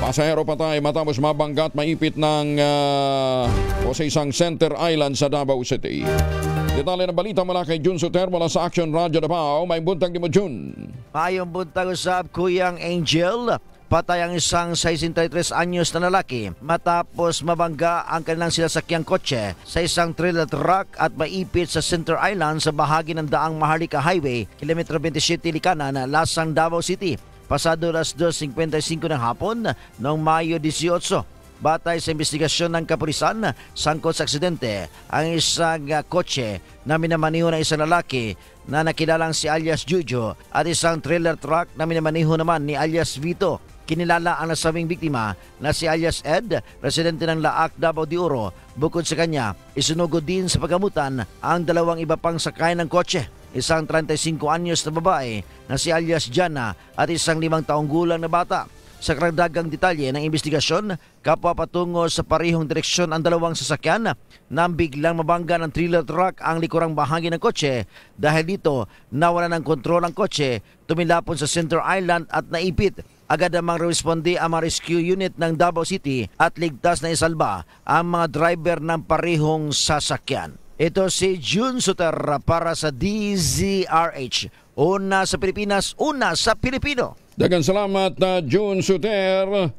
Pasahero patay matapos mabangga at maipit ng o sa isang center island sa Davao City. Detalye ng balita mula kay Jun Suter mula sa Action Radio Davao. May buntag ni mo, Jun. Mayong buntag usab, Kuyang Angel. Patay ang isang 63 anyos na lalaki matapos mabangga ang kanilang sinasakyang kotse sa isang trailer truck at maipit sa Center Island sa bahagi ng daang Maharlika Highway, kilometro 27 Likanan, Lasang, Davao City. Pasado alas 2:55 ng hapon noong Mayo 18. Batay sa investigasyon ng kapulisan, sangkot sa aksidente ang isang kotse na minamaniho ng isang lalaki na nakilalang si alias Jujo at isang trailer truck na minamaniho naman ni alias Vito. Kinilala ang nasabing biktima na si alias Ed, residente ng Laak, Davao de Oro. Bukod sa kanya, isunugod din sa paggamutan ang dalawang iba pang sakay ng kotse. Isang 35 anyos na babae na si alias Jana at isang 5 taong gulang na bata. Sa karagdagang detalye ng investigasyon, kapwa patungo sa parehong direksyon ang dalawang sasakyan nang biglang mabangga ng trailer truck ang likurang bahagi ng kotse. Dahil dito, nawala ng kontrol ang kotse, tumilapon sa Center Island at naipit. Agad namang responde ang mga rescue unit ng Davao City at ligtas na isalba ang mga driver ng parehong sasakyan. Ito si Jun Suter para sa DZRH. Una sa Pilipinas, una sa Pilipino. Daghang salamat, Jun Suter.